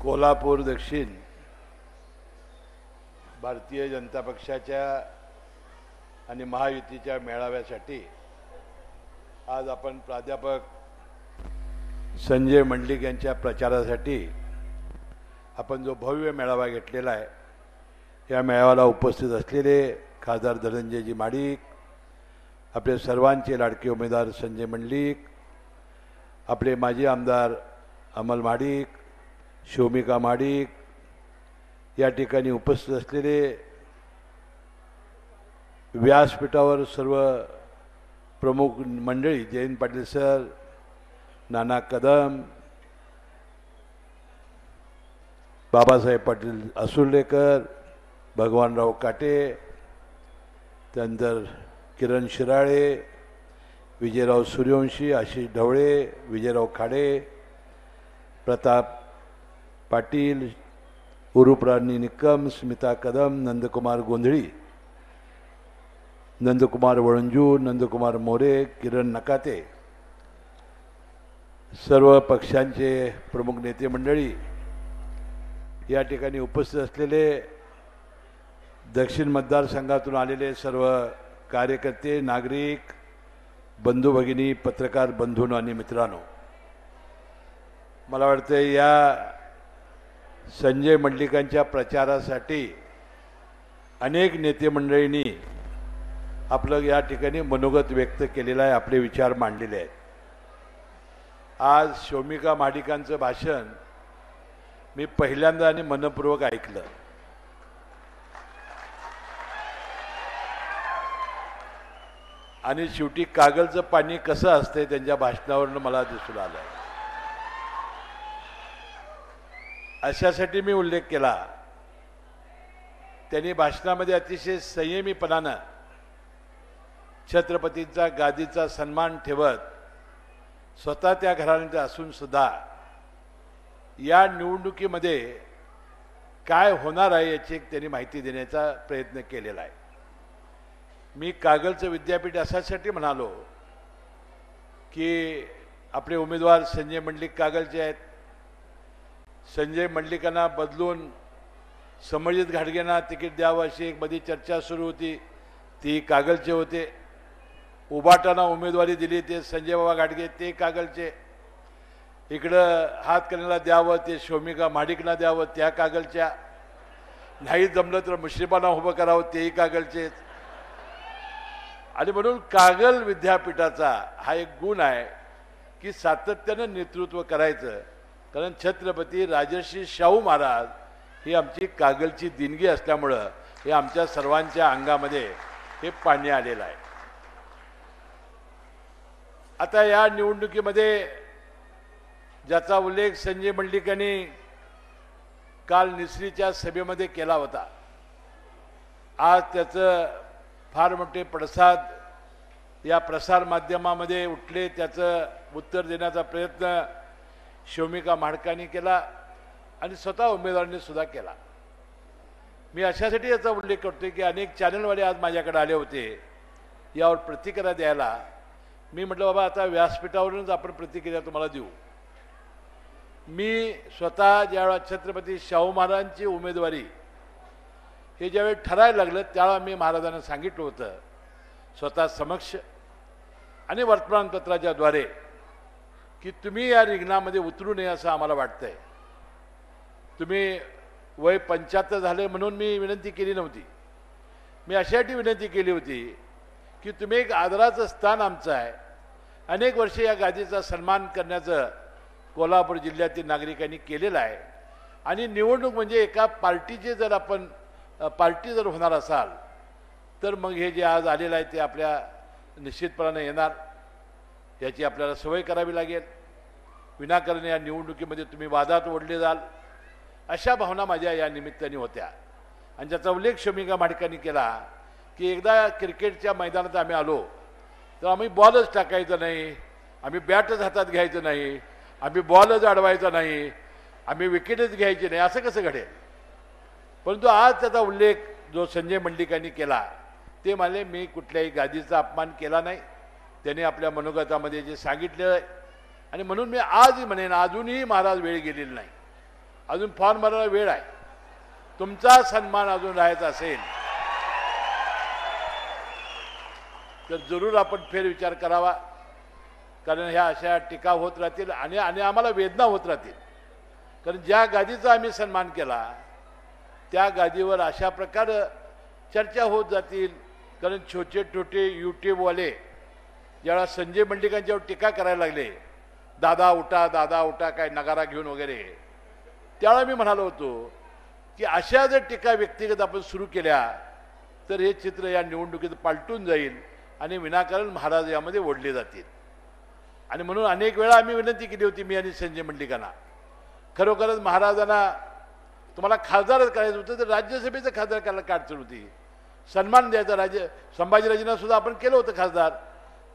कोल्हापूर दक्षिण भारतीय जनता पक्षाच्या आणि महायुतीच्या मेळाव्यासाठी आज आपण प्राध्यापक संजय मंडलिक यांच्या प्रचारासाठी आपण जो भव्य मेळावा घेतलेला आहे, या मेळाव्याला उपस्थित असलेले खासदार धनंजयजी माडिक, आपले सर्वांचे लाडके उमेदवार संजय मंडलिक, आपले माजी आमदार अमल माडिक, शोमिका माडिक, या ठिकाणी उपस्थित असलेले व्यासपीठावर सर्व प्रमुख मंडळी, जयंत पाटील सर, नाना कदम, बाबासाहेब पाटील असुर्लेकर, भगवानराव काटे, त्यानंतर किरण शिराळे, विजयराव सूर्यवंशी, आशिष ढवळे, विजयराव खाडे, प्रताप पाटील, उरुप्राणी निकम, स्मिता कदम, नंदकुमार गोंधळी, नंदकुमार वळंजू, नंदकुमार मोरे, किरण नकाते, सर्व पक्षांचे प्रमुख नेते मंडळी, या ठिकाणी उपस्थित असलेले दक्षिण मतदारसंघातून आलेले सर्व कार्यकर्ते, नागरिक, बंधू भगिनी, पत्रकार बंधूंनो आणि मित्रांनो, मला वाटतं या संजय मंडलिकांच्या प्रचारासाठी अनेक नेते मंडळींनी आपलं या ठिकाणी मनोगत व्यक्त केलेलं आहे, आपले विचार मांडलेले आहेत. आज शोमिका माडिकांचं भाषण मी पहिल्यांदा आणि मनपूर्वक ऐकलं. आणि शेवटी कागलचं पाणी कसं असतंय त्यांच्या भाषणावरून मला दिसून आलं. अशासाठी मी उल्लेख केला. त्यांनी भाषणामध्ये अतिशय संयमीपणानं छत्रपतींचा गादीचा सन्मान ठेवत स्वतः त्या घराण्यात असून सुद्धा या निवडणुकीमध्ये काय होणार आहे याची एक त्यांनी माहिती देण्याचा प्रयत्न केलेला आहे. मी कागलचं विद्यापीठ अशासाठी म्हणालो की आपले उमेदवार संजय मंडलिक कागलचे आहेत. संजय मंडलिकांना बदलून समजित घाटगेंना तिकीट द्यावं अशी एक मध्ये चर्चा सुरू होती, ती कागलचे होते. उबाटांना उमेदवारी दिली, ते संजय बाबा घाटगे, ते कागलचे. इकडं हातकणंगलेला द्यावं, ते शोमिका माडिकना द्यावं, त्या कागलच्या. नाही जमलं तर मुश्रीफांना उभं करावं, तेही कागलचे. आणि म्हणून कागल विद्यापीठाचा हा एक गुण आहे की सातत्यानं नेतृत्व करायचं. कारण छत्रपती राजर्षी शाहू महाराज ही आमची कागलची देणगी असल्यामुळं हे आमच्या सर्वांच्या अंगामध्ये हे पाणी आलेलं आहे. आता या निवडणुकीमध्ये ज्याचा उल्लेख संजय मंडलिकांनी काल निसरीच्या सभेमध्ये केला होता, आज त्याचं फार मोठे पडसाद या प्रसार माध्यमामध्ये उठले. त्याचं उत्तर देण्याचा प्रयत्न शोमिका माडकांनी केला आणि स्वतः उमेदवारांनी सुद्धा केला. मी अशासाठी याचा उल्लेख करतोय की अनेक चॅनलवाले आज माझ्याकडे आले होते यावर प्रतिक्रिया द्यायला. मी म्हटलं बाबा आता व्यासपीठावरूनच आपण प्रतिक्रिया तुम्हाला देऊ. मी स्वतः ज्यावेळा छत्रपती शाहू महाराजांची उमेदवारी हे ज्यावेळी ठरायला लागलं त्यावेळा मी महाराजांना सांगितलं होतं स्वतः समक्ष आणि वर्तमानपत्राच्या द्वारे की तुम्ही या रिंगणामध्ये उतरू नये असं आम्हाला वाटतंय. तुम्ही वय 75 झाले म्हणून मी विनंती केली नव्हती. मी अशासाठी विनंती केली होती की तुम्ही एक आदराचं स्थान आमचं आहे. अनेक वर्षे या गादीचा सन्मान करण्याचं कोल्हापूर जिल्ह्यातील नागरिकांनी केलेलं आहे. आणि निवडणूक म्हणजे एका पार्टीचे जर आपण पार्टी जर होणार असाल तर मग हे जे आज आलेलं आहे ते आपल्या निश्चितपणाने येणार, याची आपल्याला सवय करावी लागेल. विनाकारण या निवडणुकीमध्ये तुम्ही वादात ओढले जाल अशा भावना माझ्या या निमित्ताने होत्या. आणि ज्याचा उल्लेख शोमिका माडिकांनी केला की एकदा क्रिकेटच्या मैदानात आम्ही आलो तर आम्ही बॉलच टाकायचं नाही, आम्ही बॅटच हातात घ्यायचं नाही, आम्ही बॉलच अडवायचा नाही, आम्ही विकेटच घ्यायची नाही, असं कसं घडेल. परंतु आज त्याचा उल्लेख जो संजय मंडलिकांनी केला ते म्हणाले मी कुठल्याही गादीचा अपमान केला नाही. त्यांनी आपल्या मनोगतामध्ये जे सांगितलं आणि म्हणून मी आजही म्हणेन अजूनही महाराज वेळ गेलेली नाही. अजून फॉर्म भरायला वेळ आहे. तुमचा सन्मान अजून राहायचा असेल तर जरूर आपण फेरविचार करावा. कारण ह्या अशा टीका होत राहतील आणि आम्हाला वेदना होत राहतील. कारण ज्या गादीचा आम्ही सन्मान केला त्या गादीवर अशा प्रकारे चर्चा होत जातील. कारण छोटे छोटे यूट्यूबवाले ज्यावेळा संजय मंडलिकांच्यावर टीका करायला लागले, दादा उठा काय नगारा घेऊन वगैरे, त्यावेळा मी म्हणालो होतो की अशा जर टीका व्यक्तिगत आपण सुरू केल्या तर हे चित्र या निवडणुकीत पालटून जाईल आणि विनाकारण महाराज यामध्ये ओढले जातील. आणि म्हणून अनेक वेळा आम्ही विनंती केली होती, मी आणि संजय मंडलिकांना, खरोखरच महाराजांना तुम्हाला खासदारच करायचं होतं तर राज्यसभेचं खासदार करायला काय अडचण होती, सन्मान द्यायचा. संभाजीराजेंना सुद्धा आपण केलं होतं खासदार,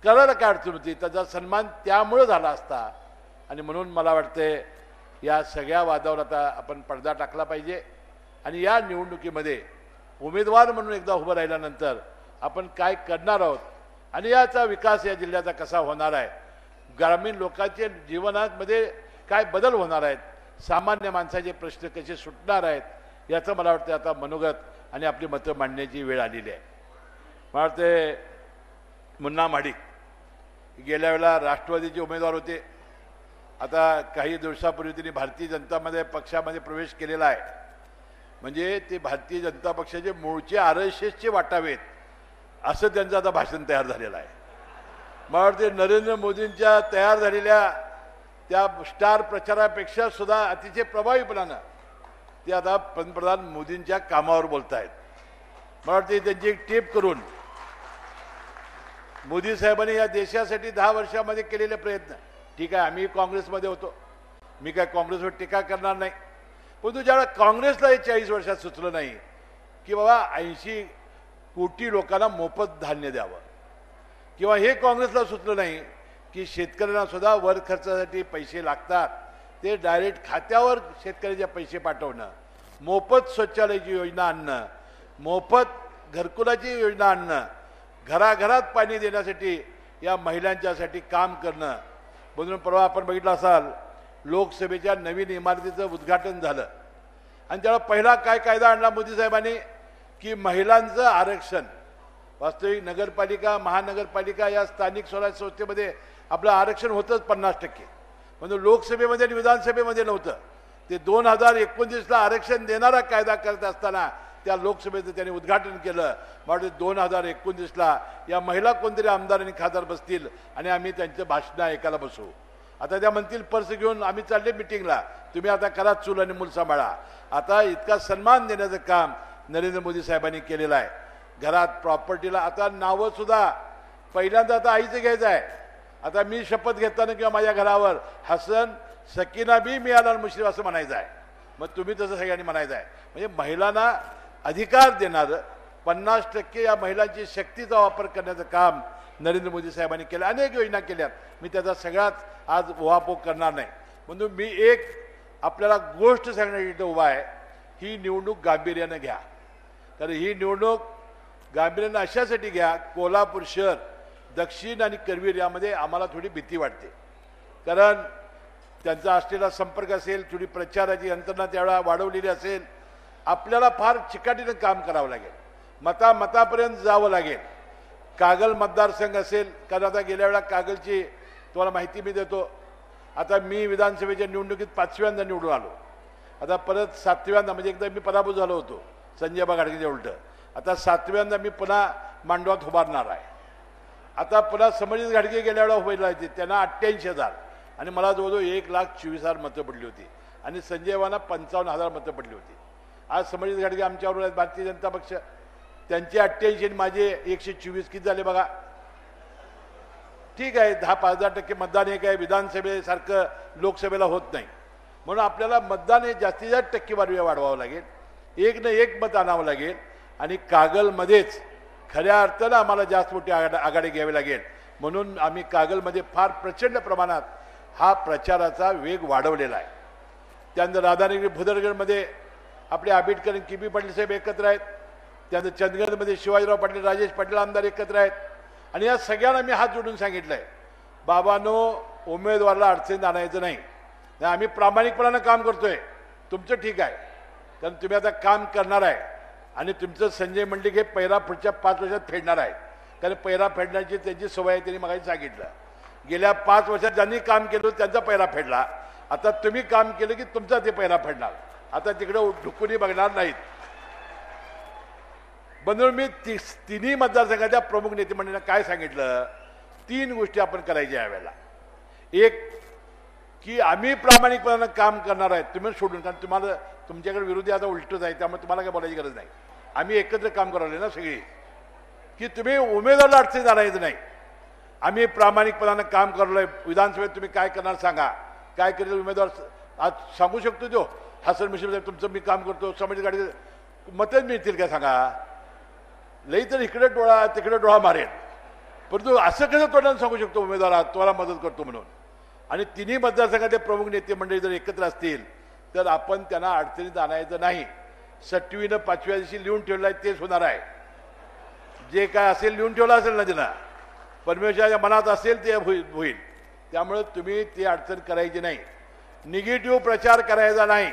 करायला काय अडचण होती, त्याचा सन्मान त्यामुळं झाला असता. आणि म्हणून मला वाटतंय या सगळ्या वादावर आता आपण पडदा टाकला पाहिजे आणि या निवडणुकीमध्ये उमेदवार म्हणून एकदा उभं राहिल्यानंतर आपण काय करणार आहोत आणि याचा विकास या जिल्ह्याचा कसा होणार आहे, ग्रामीण लोकांच्या जीवनामध्ये काय बदल होणार आहेत, सामान्य माणसाचे प्रश्न कसे सुटणार आहेत, याचं मला वाटतं आता मनोगत आणि आपली मतं मांडण्याची वेळ आलेली आहे. मला वाटते मुन्ना महाडिक गेल्या वेळेला राष्ट्रवादीचे उमेदवार होते. आता काही दिवसापूर्वी त्यांनी भारतीय जनता पक्षामध्ये प्रवेश केलेला आहे. म्हणजे ते भारतीय जनता पक्षाचे मूळचे RSSचे वाटावेत असं त्यांचं आता भाषण तयार झालेलं आहे. मला वाटते नरेंद्र मोदींच्या तयार झालेल्या त्या स्टार प्रचारापेक्षा सुद्धा अतिशय प्रभावीपणानं ते आता पंतप्रधान मोदींच्या कामावर बोलत आहेत. मला वाटते त्यांची एक टेप करून मोदी साहेबांनी या देशासाठी 10 वर्षामध्ये केलेले प्रयत्न, ठीक आहे आम्ही काँग्रेसमध्ये होतो, मी काय काँग्रेसवर टीका करणार नाही, परंतु ज्यावेळेला काँग्रेसला हे 40 वर्षात सुचलं नाही की बाबा 80 कोटी लोकांना मोफत धान्य द्यावं, किंवा हे काँग्रेसला सुचलं नाही की शेतकऱ्यांना सुद्धा वर खर्चासाठी पैसे लागतात, ते डायरेक्ट खात्यावर शेतकऱ्याचे पैसे पाठवणं, मोफत शौचालयाची योजना आणणं, मोफत घरकुलाची योजना आणणं, घराघरात पाणी देण्यासाठी या महिलांच्यासाठी काम करणं. म्हणून परवा आपण बघितलं असाल लोकसभेच्या नवीन इमारतीचं उद्घाटन झालं आणि त्याला पहिला काय कायदा आणला मोदी साहेबांनी की महिलांचं आरक्षण. वास्तविक नगरपालिका महानगरपालिका या स्थानिक स्वराज्य संस्थेमध्ये आपलं आरक्षण होतंच 50%, म्हणून लोकसभेमध्ये आणि विधानसभेमध्ये नव्हतं. ते 2029ला आरक्षण देणारा कायदा करत असताना त्या लोकसभेचं त्यांनी उद्घाटन केलं. म्हणजे 2029ला या महिला कोणतरी आमदार आणि खासदार बसतील आणि आम्ही त्यांचं भाषण ऐकायला बसू. आता त्या म्हणतील पर्स घेऊन आम्ही चालले मिटिंगला, तुम्ही आता करा चूल आणि मूल सांभाळा. आता इतका सन्मान देण्याचं काम नरेंद्र मोदी साहेबांनी केलेलं आहे. घरात प्रॉपर्टीला आता नावं सुद्धा पहिल्यांदा आता आईचं घ्यायचं आहे. आता मी शपथ घेताना किंवा माझ्या घरावर हसन सकीना बी मियालाल मुश्रीफ असं म्हणायचं आहे, मग तुम्ही तसं सगळ्यांनी म्हणायचं आहे. म्हणजे महिलांना अधिकार देणारं 50% या महिलांची शक्तीचा वापर करण्याचं काम नरेंद्र मोदी साहेबांनी केलं. अनेक योजना केल्यात, मी त्याचा सगळ्याच आज उहापोह करणार नाही. म्हणून मी एक आपल्याला गोष्ट सांगण्यासाठी उभा आहे, ही निवडणूक गांभीर्यानं घ्या. कारण ही निवडणूक गांभीर्यानं अशासाठी घ्या, कोल्हापूर शहर दक्षिण आणि करवीर यामध्ये आम्हाला थोडी भीती वाटते. कारण त्यांचा असलेला संपर्क असेल, थोडी प्रचाराची यंत्रणा त्यावेळा वाढवलेली असेल, आपल्याला फार चिकाटीनं काम करावं लागेल, मतापर्यंत जावं लागेल. कागल मतदारसंघ असेल, कारण आता गेल्या वेळा कागलची तुम्हाला माहिती मी देतो. आता मी विधानसभेच्या निवडणुकीत 5व्यांदा निवडून आलो, आता परत 7व्यांदा, म्हणजे एकदा मी पराभूत झालो होतो संजय घाडगेच्या उलट, आता 7व्यांदा मी पुन्हा मांडवात उभारणार आहे. आता पुन्हा समजित घाडगे गेल्या वेळा उभे राहायचे, त्यांना 88,000 आणि मला जवळजवळ 1,24,000 मतं पडली होती आणि संजयवांना 55,000 मतं पडली होती. आज समजित घाडगे आमच्याबरोबर आहेत भारतीय जनता पक्ष, त्यांचे 88 आणि माझे 124 किती झाले बघा. ठीक आहे, 10-15% मतदान हे काय विधानसभेसारखं लोकसभेला होत नाही. म्हणून आपल्याला मतदान हे जास्तीत जास्त टक्केवारी वाढवावं लागेल, एक न एक मत आणावं लागेल आणि कागलमध्येच खऱ्या अर्थानं आम्हाला जास्त मोठी आघाडी घ्यावी लागेल. म्हणून आम्ही कागलमध्ये फार प्रचंड प्रमाणात हा प्रचाराचा वेग वाढवलेला आहे. त्यानंतर राधानगरी भुदरगडमध्ये आपले आंबेडकर आणि किबी पाटील साहेब एकत्र आहेत. त्यानंतर चंदगडमध्ये शिवाजीराव पाटील, राजेश पाटील आमदार एकत्र आहेत. आणि या सगळ्यांना मी हात जोडून सांगितलं आहे, बाबांनो उमेदवाराला अडचणीत आणायचं नाही. आम्ही प्रामाणिकपणानं काम करतोय, तुमचं ठीक आहे, कारण तुम्ही आता काम करणार आहे आणि तुमचं संजय मंडलिक हे पैरा पुढच्या 5 वर्षात फेडणार आहे. कारण पैरा फेडण्याची त्यांची सवय आहे, त्यांनी मगाशी सांगितलं. गेल्या 5 वर्षात ज्यांनी काम केलं त्यांचा पैरा फेडला. आता तुम्ही काम केलं की तुमचा ते पैरा फेडणार. आता तिकडे ढुकूनही बघणार नाहीत. म्हणून मी तिन्ही मतदारसंघाच्या प्रमुख नेते मंडळींना काय सांगितलं, 3 गोष्टी आपण करायच्या यावेळेला. एक की आम्ही प्रामाणिकपणानं काम करणार आहे, तुम्ही सोडून, कारण तुम्हाला तुमच्याकडे विरोधी आता उलटच आहे, त्यामुळे तुम्हाला काय बोलायची गरज नाही. आम्ही एकत्र काम करायला ना सगळी, की तुम्ही उमेदवाराला अडचणीत आणायचं नाही. आम्ही प्रामाणिकपणानं काम करलोय. विधानसभेत तुम्ही काय करणार सांगा, काय करेल उमेदवार आज सांगू शकतो. तो हसन मुश्रीफ साहेब तुमचं मी काम करतो, समाज गाडी मतच मिळतील का सांगा. लई तर इकडे डोळा तिकडे डोळा मारेल, परंतु असं कसं तोंडाने सांगू शकतो उमेदवार तुम्हाला मदत करतो म्हणून. आणि तिन्ही मतदारसंघाचे प्रमुख नेते मंडळी जर एकत्र असतील तर आपण त्यांना अडचणीत आणायचं नाही. 6वीनं 5व्या दिवशी लिहून ठेवलं आहे तेच होणार आहे. जे काय असेल लिहून ठेवलं असेल ना त्यांना, परमेश्वराच्या मनात असेल ते होईल. त्यामुळे तुम्ही ती अडचण करायची नाही, निगेटिव्ह प्रचार करायचा नाही.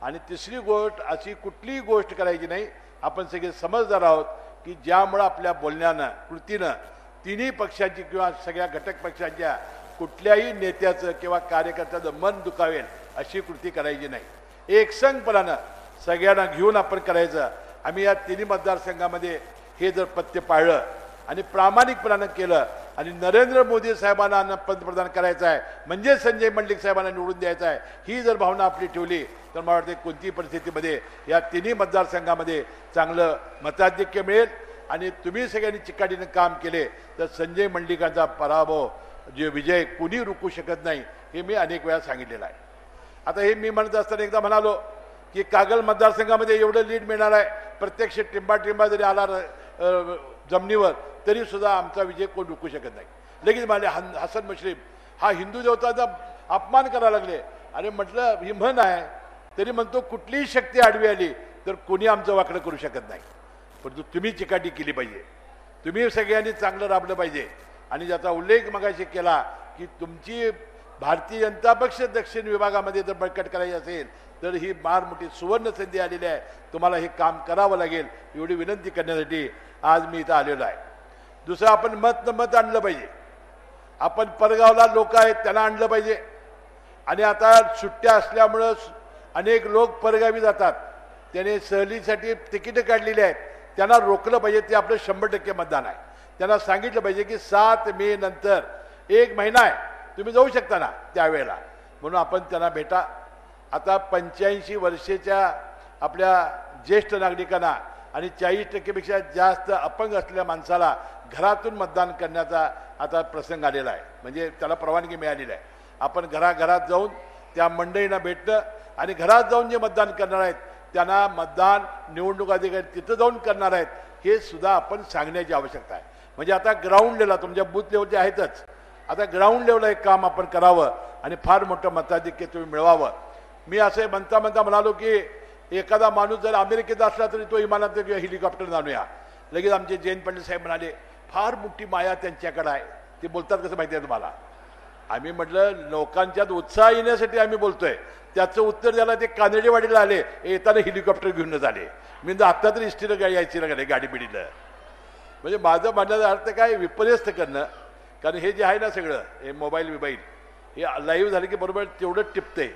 आणि तिसरी गोष्ट, अशी कुठलीही गोष्ट करायची नाही. आपण सगळे समजदार आहोत की ज्यामुळं आपल्या बोलण्यानं कृतीनं तिन्ही पक्षांची किंवा सगळ्या घटक पक्षांच्या कुठल्याही नेत्याचं किंवा कार्यकर्त्याचं मन दुखावेल अशी कृती करायची नाही. एकसंघपणानं सगळ्यांना घेऊन आपण करायचं. आम्ही या तिन्ही मतदारसंघामध्ये हे जर पथ्य पाळलं आणि प्रामाणिकपणानं केलं आणि नरेंद्र मोदी साहेबांना पंतप्रधान करायचं आहे म्हणजे संजय मंडलिक साहेबांना निवडून द्यायचं आहे, ही जर भावना आपली ठेवली तर मला वाटते कोणतीही परिस्थितीमध्ये या तिन्ही मतदारसंघामध्ये चांगलं मताधिक्य मिळेल. आणि तुम्ही सगळ्यांनी चिकाटीनं काम केले तर संजय मंडलिकांचा पराभव जे विजय कुणी रोखू शकत नाही, हे मी अनेक वेळा सांगितलेलं आहे. आता हे मी म्हणत असताना एकदा म्हणालो की कागल मतदारसंघामध्ये एवढं लीड मिळणार आहे, प्रत्यक्ष टिंबा जरी आला जमिनीवर तरी सुद्धा आमचा विजय कोण रोखू शकत नाही. लगेच म्हणाले हसन मुश्रीफ हा हिंदू देवताचा अपमान करायला लागले. अरे म्हटलं ही म्हण आहे, तरी म्हणतो कुठलीही शक्ती आडवी आली तर कोणी आमचं वाकडं करू शकत नाही. परंतु तुम्ही चिकाटी केली पाहिजे, तुम्ही सगळ्यांनी चांगलं राबलं पाहिजे. आणि ज्याचा उल्लेख मगाशी केला की तुमची भारतीय जनता पक्ष दक्षिण विभागामध्ये जर बळकट करायची असेल तर ही फार मोठी सुवर्ण संधी आलेली आहे. तुम्हाला हे काम करावं लागेल एवढी विनंती करण्यासाठी आज मी इथं आलेलो आहे. दुसरं, आपण मत आणलं पाहिजे. आपण परगावला लोक आहेत त्यांना आणलं पाहिजे. आणि आता सुट्ट्या असल्यामुळं अनेक लोक परगावी जातात, त्याने सहलीसाठी तिकीटं काढलेली आहेत, त्यांना रोखलं पाहिजे. ते आपलं 100% मतदान आहे. त्यांना सांगितलं पाहिजे की 7 मे नंतर 1 महिना आहे, तुम्ही जाऊ शकता ना त्यावेळेला, म्हणून आपण त्यांना भेटा. आता 85 वर्षाच्या आपल्या ज्येष्ठ नागरिकांना आणि 40%पेक्षा जास्त अपंग असलेल्या माणसाला घरातून मतदान करण्याचा आता प्रसंग आलेला आहे, म्हणजे त्याला परवानगी मिळालेली आहे. आपण घराघरात जाऊन त्या मंडळींना भेटणं आणि घरात जाऊन जे मतदान करणार आहेत त्यांना मतदान निवडणूक अधिकारी तिथं जाऊन करणार आहेत हे सुद्धा आपण सांगण्याची आवश्यकता आहे. म्हणजे आता ग्राउंड लेवलला तुमच्या बूथ लेवलचे आहेतच, आता ग्राउंड लेवलला एक काम आपण करावं आणि फार मोठं मताधिक्य तुम्ही मिळवावं. मी असं म्हणता म्हणालो की एखादा माणूस जर अमेरिकेत असला तरी तो विमानात किंवा हेलिकॉप्टर आणूया. लगेच आमचे जयंत पाटील साहेब म्हणाले फार मोठी माया त्यांच्याकडे आहे. ते बोलतात कसं माहिती आहे तुम्हाला? आम्ही म्हटलं लोकांच्यात उत्साह येण्यासाठी आम्ही बोलतोय. त्याचं उत्तर द्यायला ते कानडेवाडीला आले, येताना हेलिकॉप्टर घेऊनच आले. मी आत्ता तरी इष्टीला यायची ना गाडी बिडीला. म्हणजे माझं म्हणण्याचा अर्थ काय, विपर्यस्त करणं. कारण हे जे आहे ना सगळं हे मोबाईल हे लाईव्ह झालं की बरोबर तेवढं टिपतंय.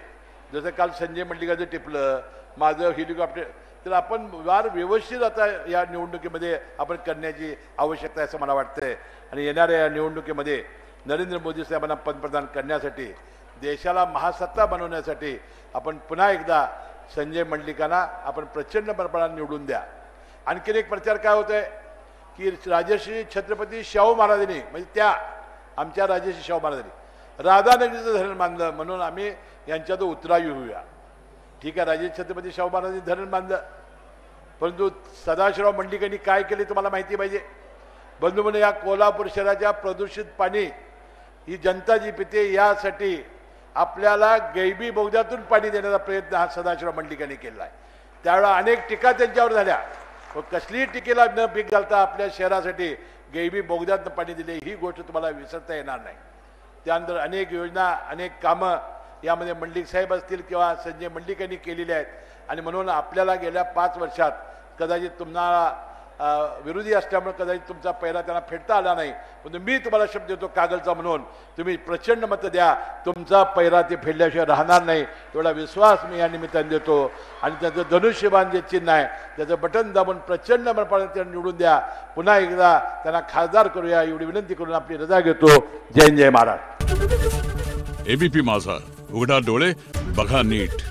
जसं काल संजय मंडलिकाचं टिपलं, माझं हेलिकॉप्टर. तर आपण फार व्यवस्थित आता या निवडणुकीमध्ये आपण करण्याची आवश्यकता आहे असं मला वाटतंय. आणि येणाऱ्या या निवडणुकीमध्ये नरेंद्र मोदी साहेबांना पंतप्रधान करण्यासाठी, देशाला महासत्ता बनवण्यासाठी आपण पुन्हा एकदा संजय मंडलिकांना आपण प्रचंड प्रमाणात निवडून द्या. आणखीन एक प्रचार काय होत आहे की राजश्री छत्रपती शाहू महाराजांनी, म्हणजे त्या आमच्या राजश्री शाहू महाराजांनी राधानगरीचं धरण बांधलं म्हणून आम्ही यांच्यात उतरावी होऊया. ठीक आहे, राजे छत्रपती शाहू महाराजांनी धरण बांधलं, परंतु सदाशिवराव मंडलिकांनी काय केले तुम्हाला माहिती पाहिजे. बंधू म्हणून या कोल्हापूर शहराच्या प्रदूषित पाणी ही जनता जी पिते यासाठी आपल्याला गैबी बोगद्यातून पाणी देण्याचा प्रयत्न हा सदाशिवराव मंडलिकांनी केला आहे. त्यावेळेला अनेक टीका त्यांच्यावर झाल्या, पण कसलीही टीकेला न पीक घालता आपल्या शहरासाठी गैबी बोगद्यातून पाणी दिले ही गोष्ट तुम्हाला विसरता येणार नाही. त्यानंतर अनेक योजना, अनेक कामं यामध्ये मंडलिक साहेब असतील किंवा संजय मंडलिक यांनी केलेले आहेत. आणि म्हणून आपल्याला गेल्या 5 वर्षात कदाचित तुम्हाला विरोधी असल्यामुळे कदाचित तुमचा पहिला त्यांना फेडता आला नाही, पण मी तुम्हाला शब्द देतो कागलचा म्हणून तुम्ही प्रचंड मतं द्या, तुमचा पहिला ते फेडल्याशिवाय राहणार नाही एवढा विश्वास मी या निमित्ताने देतो. आणि त्याचं धनुष्यबाण जे चिन्ह आहे त्याचं बटन दाबून प्रचंड मताने निवडून द्या. पुन्हा एकदा त्यांना खासदार करूया एवढी विनंती करून आपली रजा घेतो. जय जय महाराज. एबीपी माझा, उघडा डोळे बघा नीट.